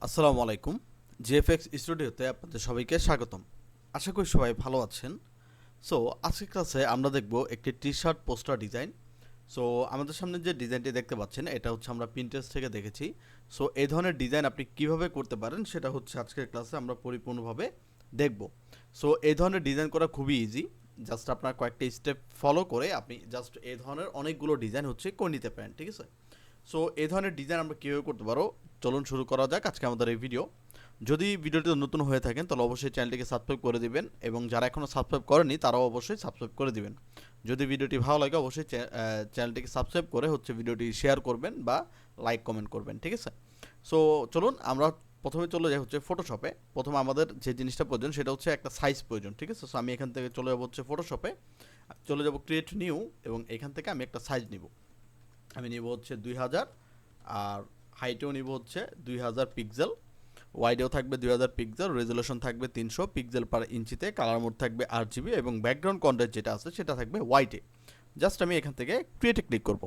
আসসালামু আলাইকুম। জিএফএক্স স্টুডিওতে আপনাদের সবাইকে স্বাগতম। আশা করি সবাই ভালো আছেন। সো আজকের ক্লাসে আমরা দেখব একটি T shirt poster design. So আমাদের সামনে যে ডিজাইনটি দেখতে পাচ্ছেন এটা হচ্ছে আমরা পিন্টারেস্ট থেকে দেখেছি। সো এই ধরনের ডিজাইন আপনি কিভাবে করতে পারেন সেটা হচ্ছে আজকের ক্লাসে আমরা পরিপূর্ণভাবে দেখব। সো এই ধরনের ডিজাইন করা খুবই ইজি। জাস্ট আপনার কয়েকটা স্টেপ ফলো করে আপনি জাস্ট এই ধরনের অনেকগুলো ডিজাইন হচ্ছে করে নিতে পারেন, ঠিক আছে? সো এই ধরনের ডিজাইন আমরা কীভাবে করতে পারো, চলুন শুরু করা যাক আজকে আমাদের এই ভিডিও। যদি ভিডিওটি নতুন হয়ে থাকেন তাহলে অবশ্যই চ্যানেলটিকে সাবস্ক্রাইব করে দিবেন এবং যারা এখনও সাবস্ক্রাইব করেনি তারাও অবশ্যই সাবস্ক্রাইব করে দিবেন। যদি ভিডিওটি ভালো লাগে অবশ্যই চ্যানেলটিকে সাবস্ক্রাইব করে হচ্ছে ভিডিওটি শেয়ার করবেন বা লাইক কমেন্ট করবেন, ঠিক আছে? সো চলুন আমরা প্রথমে চলে যাই হচ্ছে ফটোশপে। প্রথমে আমাদের যে জিনিসটা প্রয়োজন সেটা হচ্ছে একটা সাইজ প্রয়োজন, ঠিক আছে? সো আমি এখান থেকে চলে যাবো হচ্ছে ফটোশপে, চলে যাব ক্রিয়েট নিউ এবং এখান থেকে আমি একটা সাইজ নিব। আমি নিব হচ্ছে 2000 আর হাইটেও নিব হচ্ছে 2000 পিক্সেল, ওয়াইডেও থাকবে 2000 পিক্সেল, রেজুলেশন থাকবে 300 পিক্সেল পার ইঞ্চিতে, কালার মোড থাকবে 8 GB এবং ব্যাকগ্রাউন্ড কন্টেন্ট যেটা আছে সেটা থাকবে হোয়াইটে। জাস্ট আমি এখান থেকে ক্রিয়েটে ক্লিক করব।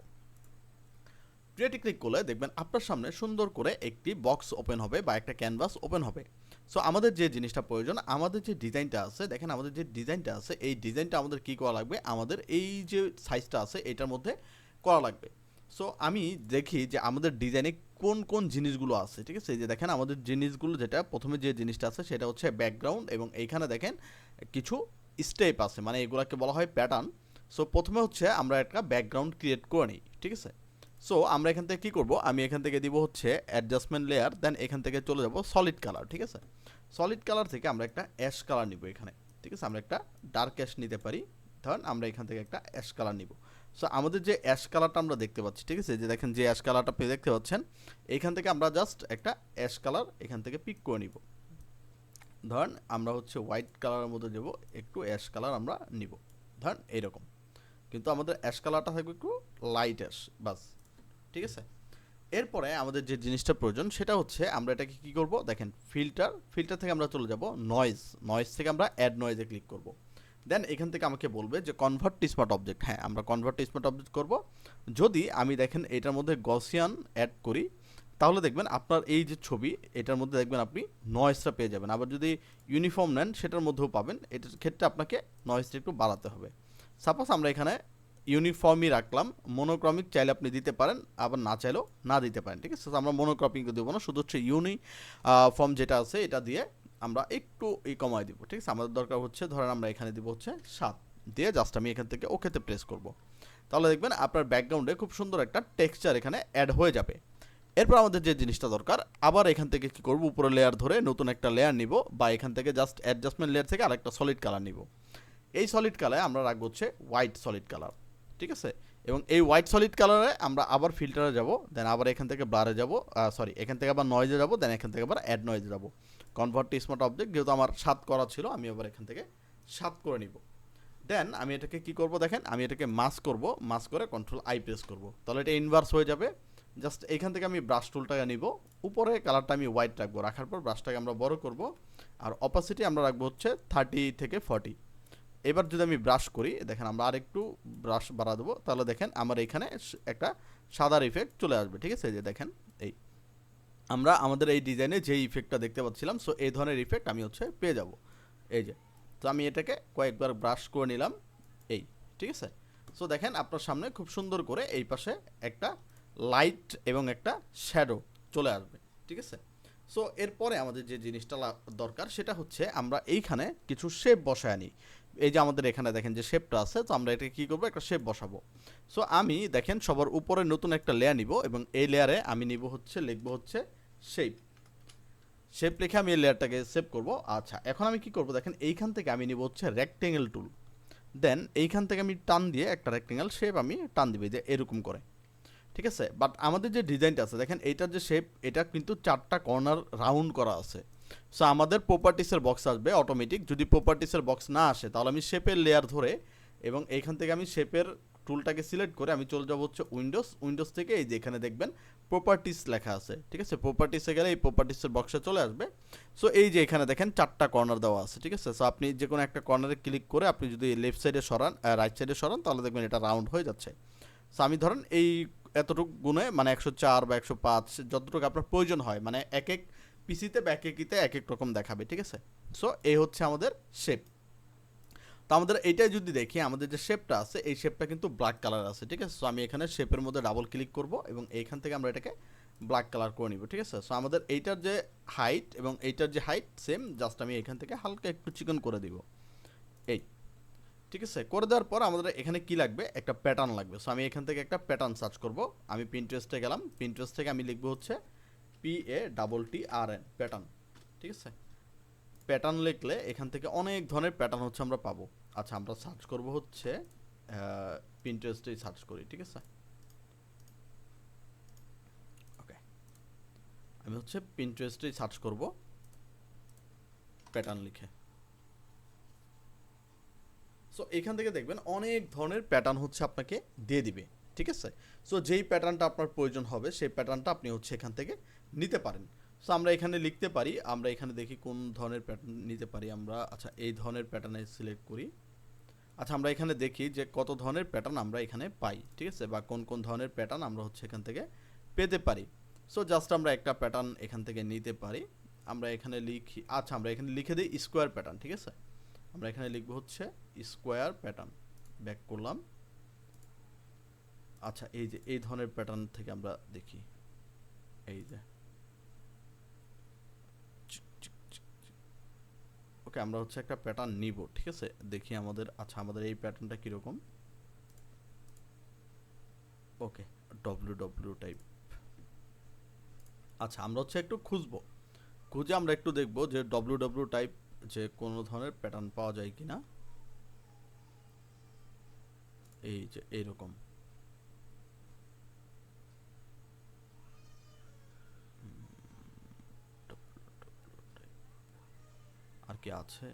ক্রিয়েটে ক্লিক করলে দেখবেন আপনার সামনে সুন্দর করে একটি বক্স ওপেন হবে বা একটা ক্যানভাস ওপেন হবে। সো আমাদের যে জিনিসটা প্রয়োজন, আমাদের যে ডিজাইনটা আছে, দেখেন আমাদের যে ডিজাইনটা আছে এই ডিজাইনটা আমাদের কী করা লাগবে, আমাদের এই যে সাইজটা আছে এটার মধ্যে করা লাগবে। সো আমি দেখি যে আমাদের ডিজাইনে কোন কোন জিনিসগুলো আছে, ঠিক আছে? এই যে দেখেন আমাদের জিনিসগুলো, যেটা প্রথমে যে জিনিসটা আছে সেটা হচ্ছে ব্যাকগ্রাউন্ড এবং এইখানে দেখেন কিছু স্টেপ আছে, মানে এগুলোকে বলা হয় প্যাটার্ন। সো প্রথমে হচ্ছে আমরা একটা ব্যাকগ্রাউন্ড ক্রিয়েট করে নিই, ঠিক আছে? সো আমরা এখান থেকে কী করব, আমি এখান থেকে দিব হচ্ছে অ্যাডজাস্টমেন্ট লেয়ার, দেন এখান থেকে চলে যাব সলিড কালার, ঠিক আছে? সলিড কালার থেকে আমরা একটা অ্যাশ কালার নিব এখানে, ঠিক আছে? আমরা একটা ডার্ক অ্যাশ নিতে পারি, ধরেন আমরা এখান থেকে একটা অ্যাশ কালার নিব। সো আমাদের যে অ্যাশ কালারটা আমরা দেখতে পাচ্ছি, ঠিক আছে? যে দেখেন যে অ্যাশ কালারটা আপনি দেখতে পাচ্ছেন, এইখান থেকে আমরা জাস্ট একটা অ্যাশ কালার এখান থেকে পিক করে নিব। ধরেন আমরা হচ্ছে হোয়াইট কালারের মধ্যে দেবো, একটু অ্যাশ কালার আমরা নিব, ধরেন এইরকম। কিন্তু আমাদের অ্যাশ কালারটা থাকবে একটু লাইট অ্যাশ, বাস, ঠিক আছে? এরপরে আমাদের যে জিনিসটা প্রয়োজন সেটা হচ্ছে আমরা এটাকে কী করব, দেখেন ফিল্টার থেকে আমরা চলে যাব নয়েজ থেকে আমরা অ্যাড নয়েজে ক্লিক করব। দেন এখান থেকে আমাকে বলবে যে কনভার্ট টু স্মার্ট অবজেক্ট। হ্যাঁ, আমরা কনভার্ট টু স্মার্ট অবজেক্ট করব। যদি আমি দেখেন এটার মধ্যে গসিয়ান অ্যাড করি তাহলে দেখবেন আপনার এই যে ছবি এটার মধ্যে দেখবেন আপনি নয়েজটা পেয়ে যাবেন। আবার যদি ইউনিফর্ম নেন সেটার মধ্যেও পাবেন। এটার ক্ষেত্রে আপনাকে নয়েজটা একটু বাড়াতে হবে। সাপোজ আমরা এখানে ইউনিফর্মই রাখলাম, মনোক্রমিক চাইলে আপনি দিতে পারেন, আবার না চাইলেও না দিতে পারেন, ঠিক আছে? আমরা মনোক্রমিক দেবো না, শুধু হচ্ছে ফর্ম যেটা আছে এটা দিয়ে আমরা একটু কমাই দিব, ঠিক আছে? আমাদের দরকার হচ্ছে ধরেন আমরা এখানে দিব হচ্ছে 7 দিয়ে, জাস্ট আমি এখান থেকে ওকেতে প্রেস করব। তাহলে দেখবেন আপনার ব্যাকগ্রাউন্ডে খুব সুন্দর একটা টেক্সচার এখানে অ্যাড হয়ে যাবে। এরপর আমাদের যে জিনিসটা দরকার, আবার এখান থেকে কি করব, উপরে লেয়ার ধরে নতুন একটা লেয়ার নিব বা এখান থেকে জাস্ট অ্যাডজাস্টমেন্ট লেয়ার থেকে আরেকটা সলিড কালার নিব। এই সলিড কালারে আমরা রাখবো হচ্ছে হোয়াইট সলিড কালার, ঠিক আছে? এবং এই হোয়াইট সলিড কালারে আমরা আবার ফিল্টারে যাব, দেন আবার এখান থেকে ব্লারে যাব, এখান থেকে আবার নয়েজে যাব, দেন এখান থেকে আবার অ্যাড নয়েজে যাব। কনভার্ট টু স্মার্ট অবজেক্ট যেহেতু আমার 7 করা ছিল, আমি আবার এখান থেকে 7 করে নিব। দেন আমি এটাকে কি করব, দেখেন আমি এটাকে মাস্ক করব, মাস্ক করে কন্ট্রোল আই প্রেস করব, তাহলে এটা ইনভার্স হয়ে যাবে। জাস্ট এখান থেকে আমি ব্রাশ টুলটাকে নিব, উপরে কালারটা আমি হোয়াইট রাখবো, রাখার পর ব্রাশটাকে আমরা বড় করব আর অপাসিটি আমরা রাখবো হচ্ছে 30 থেকে 40। এবার যদি আমি ব্রাশ করি, দেখেন আমরা আর একটু ব্রাশ বাড়া দেবো, তাহলে দেখেন আমার এখানে একটা সাদার ইফেক্ট চলে আসবে, ঠিক আছে? যে দেখেন এই আমরা আমাদের এই ডিজাইনে যে ইফেক্টটা দেখতে পাচ্ছিলাম, সো এই ধরনের ইফেক্ট আমি হচ্ছে পেয়ে যাব। এই যে, তো আমি এটাকে কয়েকবার ব্রাশ করে নিলাম, এই, ঠিক আছে? সো দেখেন আপনার সামনে খুব সুন্দর করে এই পাশে একটা লাইট এবং একটা শ্যাডো চলে আসবে, ঠিক আছে? সো এরপরে আমাদের যে জিনিসটা দরকার সেটা হচ্ছে আমরা এইখানে কিছু শেপ বসায় আনি। এই যে আমাদের এখানে দেখেন যে শেপটা আছে, তো আমরা এটা কী করবো, একটা শেপ বসাবো। সো আমি দেখেন সবার উপরে নতুন একটা লেয়ার নিব এবং এই লেয়ারে আমি নিব হচ্ছে, লিখবো হচ্ছে শেপ লিখে আমি এই লেয়ারটাকে সেভ করব। আচ্ছা, এখন আমি কি করব, দেখেন এইখান থেকে আমি নিব হচ্ছে রেক্টেঙ্গেল টুল, দেন এইখান থেকে আমি টান দিয়ে একটা রেক্টেঙ্গেল শেপ আমি টান দিবে যে এরকম করে, ঠিক আছে? বাট আমাদের যে ডিজাইনটা আছে দেখেন এইটার যে শেপ, এটা কিন্তু 4টা কর্নার রাউন্ড করা আছে। সো আমাদের প্রপার্টিসের বক্স আসবে অটোমেটিক। যদি প্রপার্টিসের বক্স না আসে তাহলে আমি শেপের লেয়ার ধরে এবং এইখান থেকে আমি শেপের টুলটাকে সিলেক্ট করে আমি চলে যাবো হচ্ছে উইন্ডোজ থেকে, এই যে এখানে দেখবেন প্রপার্টিস লেখা আছে, ঠিক আছে? প্রপার্টিসে গেলে এই প্রপার্টিসের বক্সে চলে আসবে। সো এই যে এখানে দেখেন 4টা কর্নার দেওয়া আছে, ঠিক আছে? সো আপনি যে কোনো একটা কর্নারে ক্লিক করে আপনি যদি লেফট সাইডে সরান, রাইট সাইডে সরান, তাহলে দেখবেন এটা রাউন্ড হয়ে যাচ্ছে। সো আমি ধরেন এই এতটুকু গুণে মানে 104 বা 105 যতটুকু আপনার প্রয়োজন হয়, মানে এক এক পিসিতে বা একেকিতে এক এক রকম দেখাবে, ঠিক আছে। সো এই হচ্ছে আমাদের শেপ। তো আমাদের এইটাই যদি দেখি, আমাদের যে শেপটা আছে এই শেপটা কিন্তু ব্ল্যাক কালার আছে, ঠিক আছে। সো আমি এখানে শেপের মধ্যে ডাবল ক্লিক করব এবং এইখান থেকে আমরা এটাকে ব্ল্যাক কালার করে নিব, ঠিক আছে। সো আমাদের এইটার যে হাইট এবং এইটার যে হাইট সেম, জাস্ট আমি এখান থেকে হালকা একটু চিকন করে দিব, এই, ঠিক আছে। করে দেওয়ার পর আমাদের এখানে কি লাগবে, একটা প্যাটার্ন লাগবে। সো আমি এখান থেকে একটা প্যাটার্ন সার্চ করব। আমি পিন্টারেস্টে গেলাম, পিন্টারেস্ট থেকে আমি লিখবো হচ্ছে PATTRN প্যাটার্ন, ঠিক আছে। প্যাটার্ন লিখলে এখান থেকে অনেক ধরনের প্যাটার্ন হচ্ছে আমরা পাবো। আচ্ছা, আমরা সার্চ করব হচ্ছে পিন্টারেস্টেই সার্চ করি, ঠিক আছে। ওকে, আমি হচ্ছে পিন্টারেস্টেই সার্চ করব প্যাটার্ন লিখে। সো এখান থেকে দেখবেন অনেক ধরনের প্যাটার্ন হচ্ছে আপনাকে দিয়ে দিবে, ঠিক আছে। সো যেই প্যাটার্নটা আপনার প্রয়োজন হবে সেই প্যাটার্নটা আপনি হচ্ছে এখান থেকে নিতে পারেন। সো আমরা এখানে লিখতে পারি, আমরা এখানে দেখি কোন ধরনের প্যাটার্ন নিতে পারি আমরা। আচ্ছা, এই ধরনের প্যাটার্নে সিলেক্ট করি। আচ্ছা, আমরা এখানে দেখি যে কত ধরনের প্যাটার্ন আমরা এখানে পাই, ঠিক আছে, বা কোন কোন ধরনের প্যাটার্ন আমরা হচ্ছে এখান থেকে পেতে পারি। সো জাস্ট আমরা একটা প্যাটার্ন এখান থেকে নিতে পারি। আমরা এখানে লিখি, আচ্ছা আমরা এখানে লিখে দিই স্কোয়ার প্যাটার্ন, ঠিক আছে। আমরা এখানে লিখবো হচ্ছে স্কোয়ার প্যাটার্ন, ব্যাক করলাম। আচ্ছা, এই যে এই ধরনের প্যাটার্ন থেকে আমরা দেখি, এই যে ওকে, আমরা হচ্ছে একটা প্যাটার্ন নিব, ঠিক আছে। দেখি আমাদের, আচ্ছা আমাদের এই প্যাটার্নটা কীরকম। ওকে, ডব্লিউ টাইপ। আচ্ছা, আমরা হচ্ছে একটু খুঁজবো, খুঁজে আমরা একটু দেখবো যে ডব্লিউ টাইপ যে কোনো ধরনের প্যাটার্ন পাওয়া যায় কিনা। এই যে এইরকম, আর কি আছে।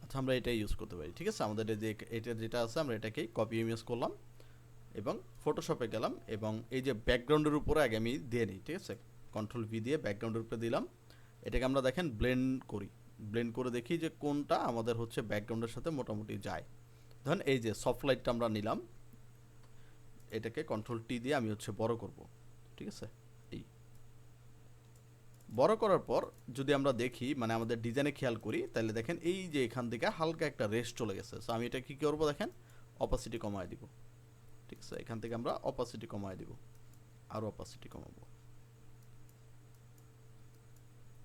আচ্ছা, আমরা এটাই ইউজ করতে পারি, ঠিক আছে। আমাদের যে এটা যেটা আছে আমরা এটাকেই কপি ইমেজ করলাম এবং ফটোশপে গেলাম এবং এই যে ব্যাকগ্রাউন্ডের উপরে আগে আমি দিয়ে নিই, ঠিক আছে। কন্ট্রোল ভি দিয়ে ব্যাকগ্রাউন্ডের উপরে দিলাম। এটাকে আমরা দেখেন ব্লেন্ড করি, ব্লেন্ড করে দেখি যে কোনটা আমাদের হচ্ছে ব্যাকগ্রাউন্ডের সাথে মোটামুটি যায়। ধরেন এই যে সফট লাইটটা আমরা নিলাম, এটাকে কন্ট্রোল টি দিয়ে আমি হচ্ছে বড় করব, ঠিক আছে। এই বড় করার পর যদি আমরা দেখি, মানে আমাদের ডিজাইনে খেয়াল করি, তাহলে দেখেন এই যে এখান থেকে হালকা একটা রেস্ট চলে গেছে। সো আমি এটা কি করবো, দেখেন অপাসিটি কমায় দিব, ঠিক আছে। এখান থেকে আমরা অপাসিটি কমায় দিব, আরও অপাসিটি কমাবো।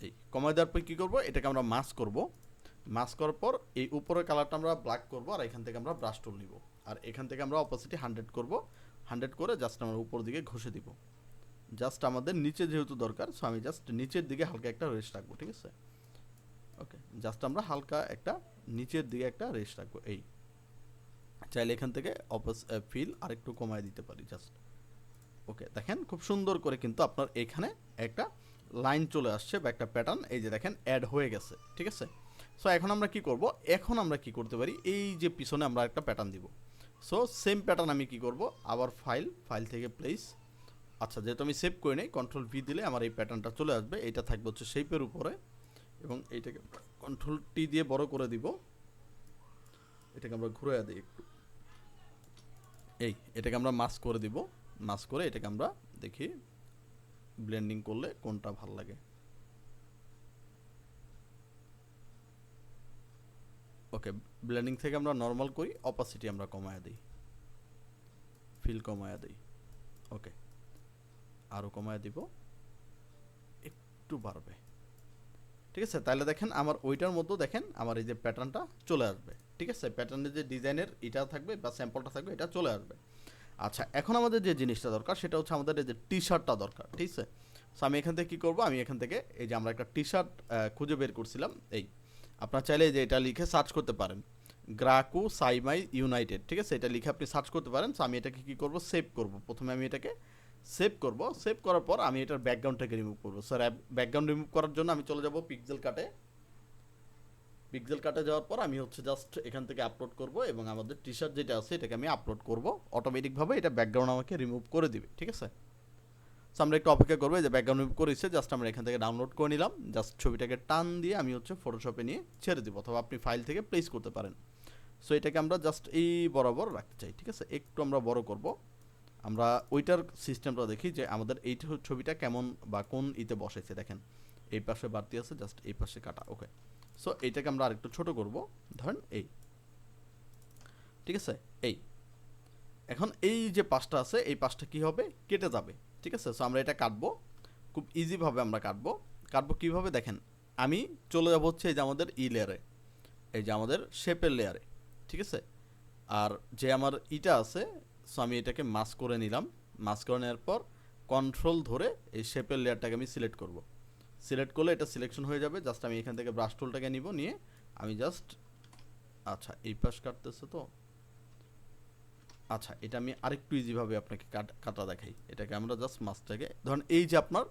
এই কমায় দেওয়ার পর কী করবো, এটাকে আমরা মাস্ক করব। মাস্ক করার পর এই উপরের কালারটা আমরা ব্ল্যাক করব, আর এখান থেকে আমরা ব্রাশ টুল নিব, আর এখান থেকে আমরা অপাসিটি 100 করব। 100 করে জাস্ট আমরা উপর দিকে ঘষে দিব। জাস্ট আমাদের নিচে যেহেতু দরকার, সো আমি জাস্ট নিচের দিকে হালকা একটা রেস্ট রাখবো, ঠিক আছে। ওকে, জাস্ট আমরা হালকা একটা নিচের দিকে একটা রেস্ট রাখবো। এই চাইলে এখান থেকে ফিল আরেকটু কমায় দিতে পারি জাস্ট। ওকে, দেখেন খুব সুন্দর করে কিন্তু আপনার এখানে একটা লাইন চলে আসছে বা একটা প্যাটার্ন এই যে দেখেন অ্যাড হয়ে গেছে, ঠিক আছে। সো এখন আমরা কি করব, এখন আমরা কি করতে পারি, এই যে পিছনে আমরা একটা প্যাটার্ন দিব। সো সেম প্যাটার্ন আমি কি করব, আবার ফাইল থেকে প্লেস। আচ্ছা, যেহেতু আমি সেভ করে নেই, কন্ট্রোল ভি দিলে আমার এই প্যাটার্নটা চলে আসবে। এটা থাকবে হচ্ছে শেপের উপরে এবং এইটাকে কন্ট্রোল টি দিয়ে বড় করে দিব। এটাকে আমরা ঘুরে দিই একটু, এই এটাকে আমরা মাস্ক করে দিব। মাস্ক করে এটাকে আমরা দেখি ব্লেন্ডিং করলে কোনটা ভালো লাগে। ওকে, ব্লেন্ডিং থেকে আমরা নর্মাল করি, অপাসিটি আমরা কমায় দিই, ফিল কমায় দিই। ওকে, আরও কমায় দিব, একটু বাড়বে, ঠিক আছে। তাহলে দেখেন আমার ওইটার মধ্যে দেখেন আমার এই যে প্যাটার্নটা চলে আসবে, ঠিক আছে। প্যাটার্নের যে ডিজাইনের এটা থাকবে বা স্যাম্পলটা থাকবে, এটা চলে আসবে। আচ্ছা, এখন আমাদের যে জিনিসটা দরকার সেটা হচ্ছে আমাদের এই যে টি শার্টটা দরকার, ঠিক আছে। সো আমি এখান থেকে কী করবো, আমি এখান থেকে এই যে আমরা একটা টি শার্ট খুঁজে বের করছিলাম, এই আপনার চাইলে যে এটা লিখে সার্চ করতে পারেন, গ্রাকু সাইমাই ইউনাইটেড, ঠিক আছে। এটা লিখে আপনি সার্চ করতে পারেন। সো আমি এটাকে কী করবো, সেভ করব। প্রথমে আমি এটাকে সেভ করব, সেভ করার পর আমি এটার ব্যাকগ্রাউন্ডটাকে রিমুভ করবো। স্যার ব্যাকগ্রাউন্ড রিমুভ করার জন্য আমি চলে যাব পিক্সেল কাটে। পিক্সেল কাটে যাওয়ার পর আমি হচ্ছে জাস্ট এখান থেকে আপলোড করব এবং আমাদের টি শার্ট যেটা আছে এটাকে আমি আপলোড করব। অটোমেটিকভাবে এটা ব্যাকগ্রাউন্ড আমাকে রিমুভ করে দিবে, ঠিক আছে। সো আমরা একটু অপেক্ষা করবো, যে ব্যাকগ্রাউন্ড রিমুভ করেছে, জাস্ট আমরা এখান থেকে ডাউনলোড করে নিলাম। জাস্ট ছবিটাকে টান দিয়ে আমি হচ্ছে ফটোশপে নিয়ে ছেড়ে দিব, অথবা আপনি ফাইল থেকে প্লেস করতে পারেন। সো এটাকে আমরা জাস্ট এই বরাবর রাখতে চাই, ঠিক আছে। একটু আমরা বড় করব, আমরা ওইটার সিস্টেমটা দেখি যে আমাদের এই ছবিটা কেমন বা কোন ইতে বসাইছে। দেখেন এই পাশে বাড়তি আছে, জাস্ট এই পাশে কাটা। ওকে, সো এইটাকে আমরা আরেকটু ছোট করব, ধরেন এই, ঠিক আছে। এই এখন এই যে পাশটা আছে এই পাশটা কি হবে, কেটে যাবে, ঠিক আছে। সো আমরা এটা কাটবো, খুব ইজিভাবে আমরা কাটবো। কাটবো কীভাবে দেখেন, আমি চলে যাবো হচ্ছে এই যে আমাদের ই লেয়ারে, এই যে আমাদের শেপের লেয়ারে, ঠিক আছে। আর যে আমার ইটা আছে, সো আমি এটাকে মাস্ক করে নিলাম। মাস্ক করে নেওয়ার পর কন্ট্রোল ধরে এই শেপের লেয়ারটাকে আমি সিলেক্ট করব। সিলেক্ট করলে এটা সিলেকশন হয়ে যাবে। জাস্ট আমি এখান থেকে ব্রাশ টুলটাকে নিব, নিয়ে আমি জাস্ট, আচ্ছা এই পাশ কাটতেছে তো, আচ্ছা এটা আমি আরেকটু ইজিভাবে আপনাকে কাটা দেখাই। এটাকে আমরা জাস্ট মাস্কটাকে ধরেন এই যে আপনার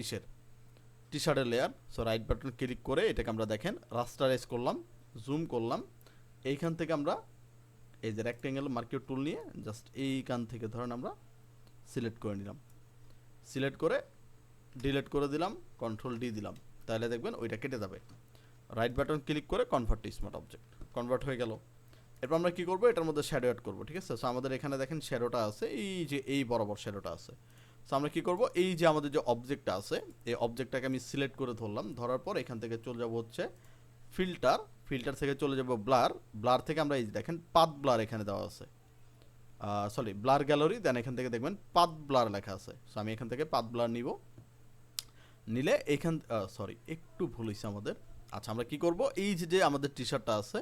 ইসের টি শার্টের layer, so right button click করে এটাকে আমরা দেখেন রাস্টারাইজ করলাম, জুম করলাম। এইখান থেকে আমরা এই যে রেক্টেঙ্গেল মার্কিউ টুল নিয়ে জাস্ট এইখান থেকে ধরেন আমরা সিলেক্ট করে নিলাম। সিলেক্ট করে ডিলিট করে দিলাম, কন্ট্রোল ডি দিলাম, তাহলে দেখবেন ওইটা কেটে যাবে। রাইট বাটন ক্লিক করে convert to smart object, convert হয়ে গেল। এরপর আমরা কী করবো, এটার মধ্যে শ্যাডো অ্যাড করবো, ঠিক আছে। সো আমাদের এখানে দেখেন শ্যাডোটা আছে, এই যে এই বরাবর শ্যাডোটা আছে। সো আমরা কী করবো, এই যে আমাদের যে অবজেক্টটা আছে এই অবজেক্টটাকে আমি সিলেক্ট করে ধরলাম। ধরার পর এখান থেকে চলে যাবো হচ্ছে ফিল্টার, ফিল্টার থেকে চলে যাবো ব্লার, ব্লার থেকে আমরা এই যে দেখেন পাথ ব্লার এখানে দেওয়া আছে, সরি ব্লার গ্যালারি, দেন এখান থেকে দেখবেন পাথ ব্লার লেখা আছে। সো আমি এখান থেকে পাথ ব্লার নিব, নিলে এখান, সরি একটু ভুল হয়েছে আমাদের। আচ্ছা আমরা কি করব, এই যে আমাদের টি শার্টটা আছে,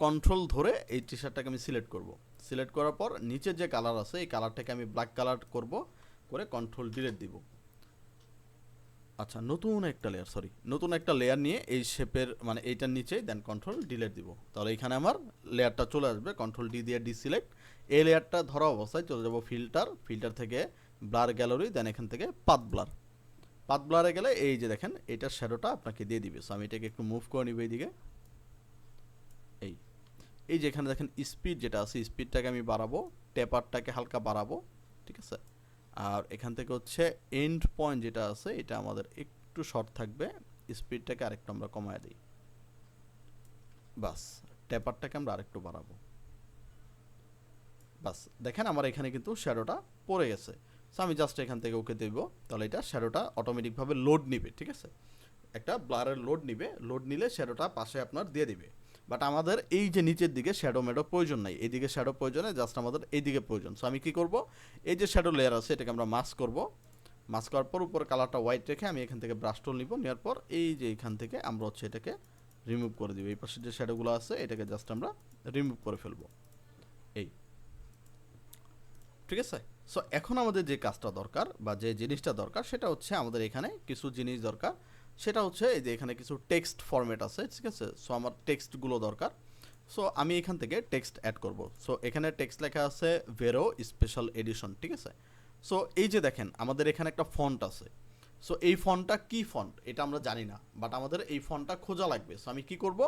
কন্ট্রোল ধরে এই টি শার্টটাকে আমি সিলেক্ট করব। সিলেক্ট করার পর নিচের যে কালার আছে এই কালারটাকে আমি ব্ল্যাক কালার করব, করে কন্ট্রোল ডিলিট দিব। আচ্ছা নতুন একটা লেয়ার, সরি নতুন একটা লেয়ার নিয়ে এই শেপের মানে এইটার নিচে দেন কন্ট্রোল ডিলিট দিব। তাহলে এখানে আমার লেয়ারটা চলে আসবে, কন্ট্রোল ডি দিয়ে ডিসিলেক্ট। এই লেয়ারটা ধরা অবস্থায় চলে যাব ফিল্টার, ফিল্টার থেকে ব্লার গ্যালারি, দেন এখান থেকে পাথ ব্লার। পাথ ব্লারে গেলে এই যে দেখেন এটার শ্যাডোটা আপনাকে দিয়ে দিবে। সো আমি এটাকে একটু মুভ করে নিব এইদিকে। এই এই যে এখানে দেখেন স্পিড যেটা আছে, স্পিডটাকে আমি বাড়াবো, টেপারটাকে হালকা বাড়াবো, ঠিক আছে। আর এখান থেকে হচ্ছে এন্ড পয়েন্ট যেটা আছে এটা আমাদের একটু শর্ট থাকবে, স্পিডটাকে আরেকটু আমরা কমায় দিই, বাস। টেপারটাকে আমরা আরেকটু বাড়াবো, বাস। দেখেন আমার এখানে কিন্তু শ্যাডোটা পড়ে গেছে। সো আমি জাস্ট এখান থেকে ওকে দেবো, তাহলে এটা শ্যাডোটা অটোমেটিকভাবে লোড নিবে, ঠিক আছে। একটা ব্লারের লোড নিবে, লোড নিলে শ্যাডোটা পাশে আপনার দিয়ে দিবে। বাট আমাদের এই যে নিচের দিকে শ্যাডো ম্যাডো প্রয়োজন নাই, এইদিকে শ্যাডো প্রয়োজনে জাস্ট আমাদের এইদিকে প্রয়োজন। সো আমি কী করবো, এই যে শ্যাডো লেয়ার আছে এটাকে আমরা মাস্ক করব। মাস্ক করার পর উপরে কালারটা হোয়াইট রেখে আমি এখান থেকে ব্রাশ টুল নিব, নেওয়ার পর এই যে এখান থেকে আমরা হচ্ছে এটাকে রিমুভ করে দিব। এই পাশে যে শ্যাডোগুলো আছে এটাকে জাস্ট আমরা রিমুভ করে ফেলবো, এই, ঠিক আছে। সো এখন আমাদের যে কাজটা দরকার বা যে জিনিসটা দরকার সেটা হচ্ছে আমাদের এখানে কিছু জিনিস দরকার। সেটা হচ্ছে এই যে এখানে কিছু টেক্সট ফরম্যাট আছে, ঠিক আছে। সো আমার টেক্সটগুলো দরকার। সো আমি এখান থেকে টেক্সট অ্যাড করব। সো এখানে টেক্সট লেখা আছে ভেরো স্পেশাল এডিশন, ঠিক আছে। সো এই যে দেখেন আমাদের এখানে একটা ফন্ট আছে। সো এই ফন্টটা কি ফন্ট এটা আমরা জানি না, বাট আমাদের এই ফন্টটা খোঁজা লাগবে। সো আমি কি করব,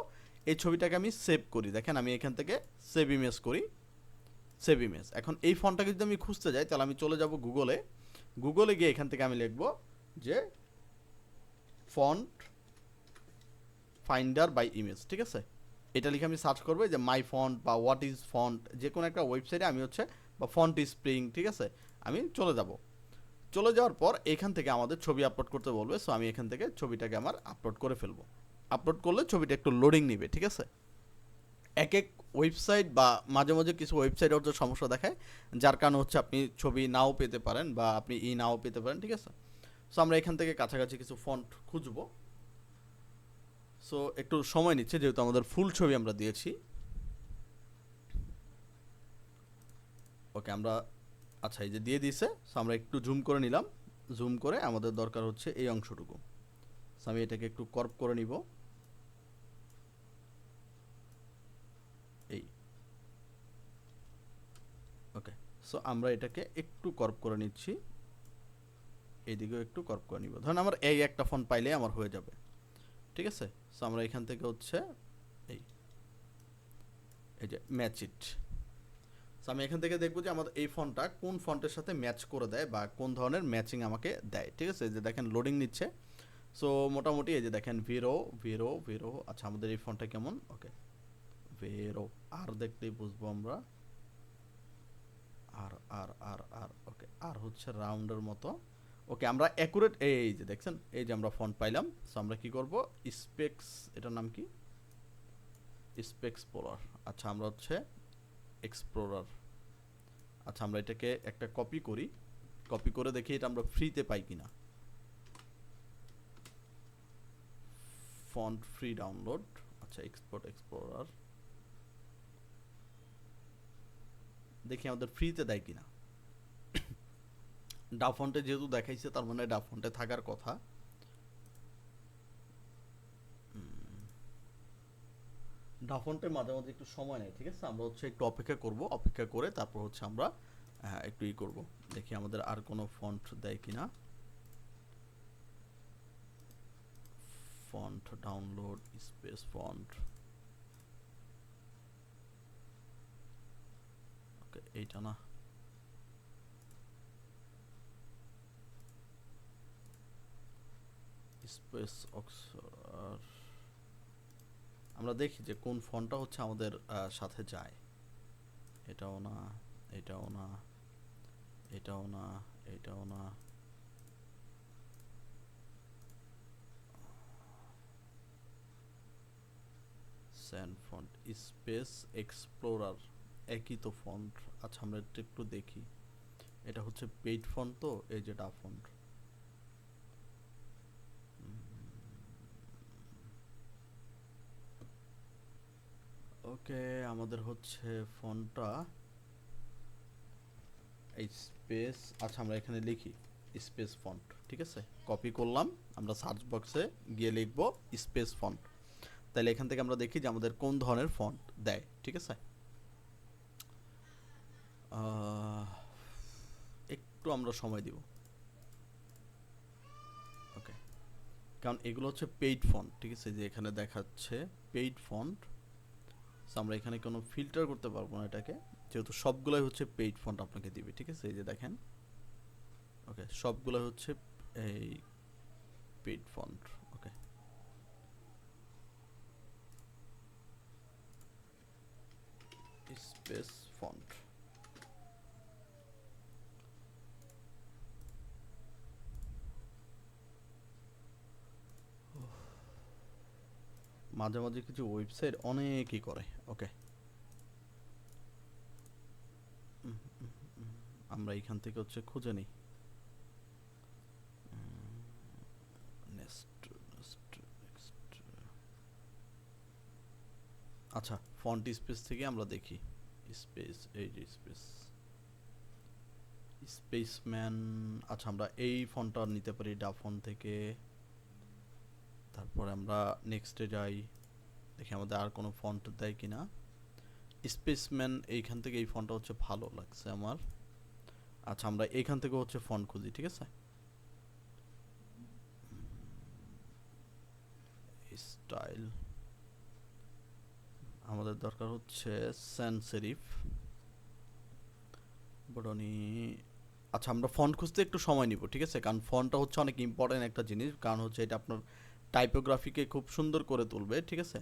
এই ছবিটাকে আমি সেভ করি। দেখেন আমি এখান থেকে সেভ ইমেজ করি, সেভ ইমেজ। এখন এই ফন্টটাকে যদি আমি খুঁজতে যাই তাহলে আমি চলে যাব গুগলে, গুগলে গিয়ে এখান থেকে আমি লিখব যে ফন্ট ফাইন্ডার বাই ইমেজ, ঠিক আছে। এটা লিখে আমি সার্চ করবো যে মাই ফন্ট বা হোয়াট ইজ ফন্ট, যে কোনো একটা ওয়েবসাইটে আমি হচ্ছে, বা ফন্ট স্প্রিং, ঠিক আছে। আমি চলে যাব, চলে যাওয়ার পর এখান থেকে আমাদের ছবি আপলোড করতে বলবে। সো আমি এখান থেকে ছবিটাকে আমার আপলোড করে ফেলবো। আপলোড করলে ছবিটা একটু লোডিং নিবে, ঠিক আছে। এক এক ওয়েবসাইট বা মাঝে মাঝে কিছু ওয়েবসাইট হচ্ছে সমস্যা দেখায়, যার কারণে হচ্ছে আপনি ছবি নাও পেতে পারেন বা আপনি নাও পেতে পারেন, ঠিক আছে। সো আমরা এখান থেকে কাছাকাছি কিছু ফন্ট খুঁজবো। সো একটু সময় নিচ্ছে যেহেতু আমাদের ফুল ছবি আমরা দিয়েছি। ওকে আমরা, আচ্ছা এই যে দিয়ে দিয়েছে। সো আমরা একটু জুম করে নিলাম, জুম করে আমাদের দরকার হচ্ছে এই অংশটুকু। সো আমি এটাকে একটু কর্প করে নিব, এই, ওকে। সো আমরা এটাকে একটু কর্প করে নিচ্ছি, এইদিকেও একটু কর্প করে নিব। ধরেন আমার এই একটা ফন্ট পাইলে আমার হয়ে যাবে, ঠিক আছে। সো আমরা এখান থেকে হচ্ছে এই এই যে ম্যাচ ইট। সো আমি এখান থেকে দেখবো যে আমাদের এই ফন্টটা কোন ফন্টের সাথে ম্যাচ করে দেয় বা কোন ধরনের ম্যাচিং আমাকে দেয়, ঠিক আছে। যে দেখেন লোডিং নিচ্ছে। সো মোটামুটি এই যে দেখেন ভিরো ভিরো ভিরো, আচ্ছা আমাদের এই ফন্টটা কেমন, ওকে ভিরো, আর দেখলেই বুঝবো আমরা, আর আর আর আর ওকে আর হচ্ছে রাউন্ডের মতো। ওকে আমরা অ্যাকুরেট এই যে দেখছেন এই যে আমরা ফন্ট পাইলাম। সো আমরা কি করব স্পেক্স এটার নাম কি স্পেক্সপ্লোরার। আচ্ছা আমরা হচ্ছে এক্সপ্লোরার। আচ্ছা আমরা এটাকে একটা কপি করি, কপি করে দেখি এটা আমরা ফ্রিতে পাই কিনা। Font free download. আচ্ছা এক্সপোর্ট এক্সপ্লোরার, দেখি আমাদের ফ্রিতে দেয় কিনা। ডাফন্টে যেহেতু দেখাইছে তার মানে ডাফন্টে থাকার কথা। ডাফন্টে মাঝে মাঝে একটু সময় নেয়, ঠিক আছে আমরা হচ্ছে একটু অপেক্ষা করব, অপেক্ষা করে তারপর হচ্ছে আমরা একটু ই করব, দেখি আমাদের আর কোনো ফন্ট দেয় কিনা। ফন্ট ডাউনলোড স্পেস ফন্ট, ওকে এইটা না, স্পেস অক্সফোর্ড। আমরা দেখি যে কোন ফন্টটা হচ্ছে আমাদের সাথে যায়। এটাও না, এটাও না, এটাও না, এটাও না। স্যান্ড ফন্ট স্পেস এক্সপ্লোরার একই তো ফন্ট। আচ্ছা আমরা এটা একটু দেখি, এটা হচ্ছে পেইড ফন্ট তো এই যে ডা ফন্ট। ওকে আমাদের হচ্ছে ফন্টটা এই স্পেস। আচ্ছা আমরা এখানে লিখি স্পেস ফন্ট, ঠিক আছে কপি করলাম, আমরা সার্চ বক্সে গিয়ে লিখবো স্পেস ফন্ট। তাহলে এখান থেকে আমরা দেখি যে আমাদের কোন ধরনের ফন্ট দেয়, ঠিক আছে। একটু আমরা সময় দিব, ওকে, কারণ এগুলো হচ্ছে পেইড ফন্ট, ঠিক আছে যে এখানে দেখাচ্ছে পেইড ফন্ট। আমরা এখানে কোনো ফিল্টার করতে পারবো না এটাকে, যেহেতু সবগুলোই হচ্ছে পেইড ফন্ট আপনাকে দিবে, ঠিক আছে এই যে দেখেন, ওকে সবগুলো হচ্ছে এই পেইড ফন্ট। ওকে স্পেস ফন্ট, মাঝে মাঝে কিছু ওয়েবসাইট অনেকই করে। ওকে আমরা এখান থেকে হচ্ছে খুঁজে নিই। আচ্ছা ফন্ট স্পেস থেকে আমরা দেখি স্পেস, এই যে স্পেস স্পেসম্যান। আচ্ছা আমরা এই ফন্টটা নিতে পারি ডা ফন্ট থেকে। তারপরে আমরা নেক্সটে যাই, দেখি আমাদের আর কোনো ফন্ট দেয় কিনা। স্পেসম্যান এইখান থেকে এই ফন্টটা হচ্ছে ভালো লাগছে আমার। আচ্ছা আমরা এইখান থেকে হচ্ছে ফন্ট খুঁজি, ঠিক আছে স্টাইল। আমাদের দরকার হচ্ছে স্যান্স সেরিফ বটনি। আচ্ছা আমরা ফন্ট খুঁজতে একটু সময় নিব, ঠিক আছে কারণ ফন্টটা হচ্ছে অনেক ইম্পর্টেন্ট একটা জিনিস, কারণ হচ্ছে এটা আপনার টাইপোগ্রাফিকে খুব সুন্দর করে তুলবে, ঠিক আছে।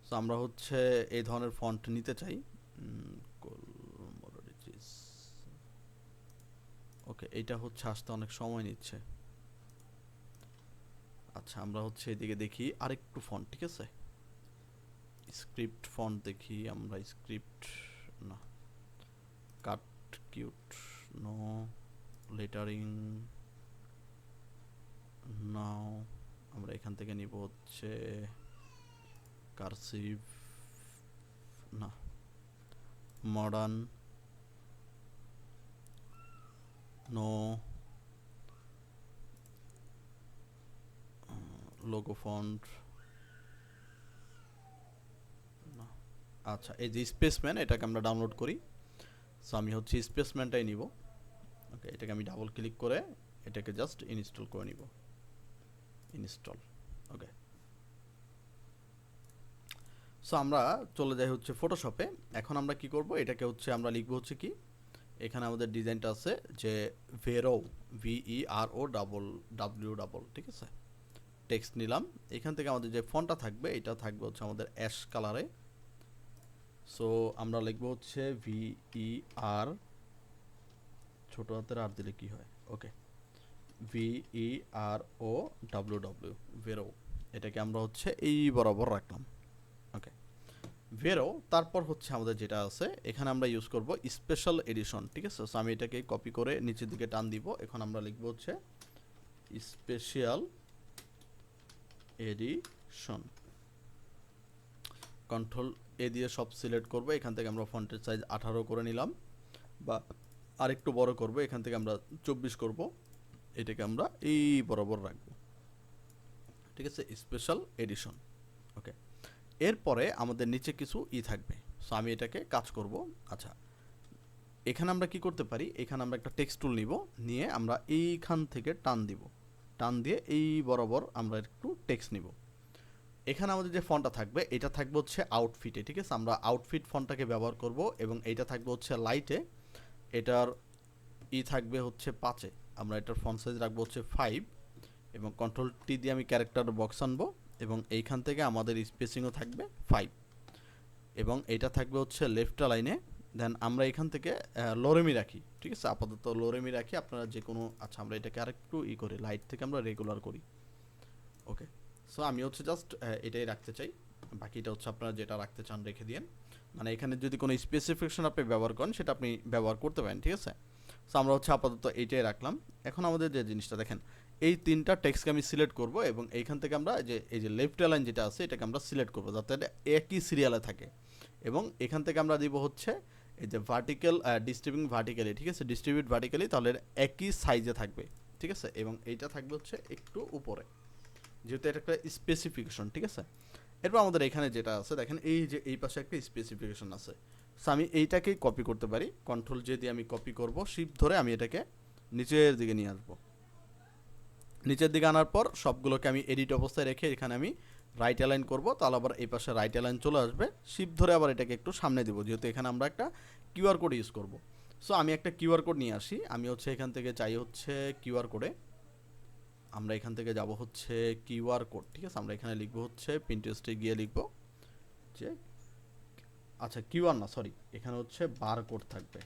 সো আমরা হচ্ছে এই ধরনের ফন্ট নিতে চাই। ওকে এইটা হচ্ছে আসতে অনেক সময় নিচ্ছে। আচ্ছা আমরা হচ্ছে এদিকে দেখি আরেকটু ফন্ট, ঠিক আছে স্ক্রিপ্ট ফন্ট দেখি আমরা, স্ক্রিপ্ট না, কাট কিউট নো, লেটারিং নাও। আমরা এখান থেকে নিব হচ্ছে কার্সিভ না, মডার্ন নো, লোগো ফন্ট না। আচ্ছা এই যে স্পেসম্যান এটাকে আমরা ডাউনলোড করি। সো আমি হচ্ছে স্পেসম্যানটাই নিব। ওকে এটাকে আমি ডাবল ক্লিক করে এটাকে জাস্ট ইনস্টল করে নিব, ইনস্টল। ওকে সো আমরা চলে যাই হচ্ছে ফটোশপে। এখন আমরা কি করব, এটাকে হচ্ছে আমরা লিখব হচ্ছে কি, এখানে আমাদের ডিজাইনটা আছে যে ভেরো, VERO ডাবল ডাব্লিউ ডাবল, ঠিক আছে টেক্সট নিলাম। এখান থেকে আমাদের যে ফন্টটা থাকবে এটা থাকবে হচ্ছে আমাদের অ্যাশ কালারে। সো আমরা লিখব হচ্ছে VERO ছোট হাতের আর দিলে কি হয়, ওকে, VERO, ভেরো, এটাকে আমরা হচ্ছে এই বরাবর রাখলাম, ওকে, ভেরো। তারপর হচ্ছে আমাদের যেটা আছে এখানে আমরা ইউজ করব স্পেশাল এডিশন, ঠিক আছে। সো আমি এটাকে কপি করে নিচের দিকে টান দিব, এখন আমরা লিখবো হচ্ছে স্পেশাল এডিশন, কন্ট্রোল এ দিয়ে সব সিলেক্ট করব, এখান থেকে আমরা ফন্টের সাইজ 18 করে নিলাম, বা আরেকটু বড় করব, এখান থেকে আমরা 24 করব, এটাকে আমরা এই বরাবর রাখবো, ঠিক আছে, স্পেশাল এডিশন, ওকে। এরপরে আমাদের নিচে কিছু থাকবে, সো আমি এটাকে কাজ করব। আচ্ছা, এখানে আমরা কি করতে পারি, এখানে আমরা একটা টেক্সট টুল নিব, নিয়ে আমরা এইখান থেকে টান দিব, টান দিয়ে এই বরাবর আমরা একটু টেক্সট নিব। এখানে আমাদের যে ফন্টটা থাকবে এটা থাকবে হচ্ছে আউটফিটে, ঠিক আছে, আমরা আউটফিট ফন্টটাকে ব্যবহার করব, এবং এইটা থাকবে হচ্ছে লাইটে, এটার থাকবে হচ্ছে 5-এ, আমরা এটার ফন্ট সাইজ রাখবো হচ্ছে 5, এবং কন্ট্রোল টি দিয়ে আমি ক্যারেক্টার বক্স আনবো, এবং এইখান থেকে আমাদের স্পেসিংও থাকবে 5, এবং এইটা থাকবে হচ্ছে লেফট লাইনে। দেন আমরা এখান থেকে লোরেমি রাখি, ঠিক আছে, আপাতত লোরেমি রাখি, আপনারা যে কোনো, আচ্ছা আমরা এটাকে আরেকটু করি, লাইট থেকে আমরা রেগুলার করি, ওকে। সো আমি হচ্ছে জাস্ট এটাই রাখতে চাই, বাকিটা হচ্ছে আপনারা যেটা রাখতে চান রেখে দিন, মানে এখানে যদি কোনো স্পেসিফিকেশন আপনি ব্যবহার করেন সেটা আপনি ব্যবহার করতে পারেন, ঠিক আছে। সো আমরা হচ্ছে আপাতত এইটাই রাখলাম। এখন আমাদের যে জিনিসটা দেখেন, এই 3টা টেক্সটকে আমি সিলেক্ট করব, এবং এইখান থেকে আমরা এই যে লেফট লাইন যেটা আছে এটাকে আমরা সিলেক্ট করব, যাতে এটা একই সিরিয়ালে থাকে, এবং এখান থেকে আমরা দিব হচ্ছে এই যে ভার্টিক্যাল ডিস্ট্রিবিউটিং ভার্টিক্যালি, ঠিক আছে, ডিস্ট্রিবিউট ভার্টিক্যালি, তাহলে একই সাইজে থাকবে, ঠিক আছে, এবং এইটা থাকবে হচ্ছে একটু উপরে, যেহেতু এটা একটা স্পেসিফিকেশন, ঠিক আছে। এরপর আমাদের এখানে যেটা আছে দেখেন, এই যে এই পাশে একটা স্পেসিফিকেশন আছে, সো আমি এইটাকেই কপি করতে পারি, কন্ট্রোল জে দিয়ে আমি কপি করব, শিফট ধরে আমি এটাকে নিচের দিকে নিয়ে আসবো, নিচের দিকে আনার পর সবগুলোকে আমি এডিট অবস্থায় রেখে এখানে আমি রাইট অ্যালাইন করব, তাহলে আবার এই পাশে রাইট অ্যালাইন চলে আসবে, শিফট ধরে আবার এটাকে একটু সামনে দেবো, যেহেতু এখানে আমরা একটা কিউআর কোড ইউজ করব। সো আমি একটা কিউআর কোড নিয়ে আসি, আমি হচ্ছে এখান থেকে চাই হচ্ছে কিউআর কোডে, আমরা এখান থেকে যাব হচ্ছে কিউআর কোড, ঠিক আছে, আমরা এখানে লিখবো হচ্ছে পিন্টারেস্টে গিয়ে লিখবো যে, আচ্ছা কিউআর না, সরি, এখানে হচ্ছে বার কোড থাকবে,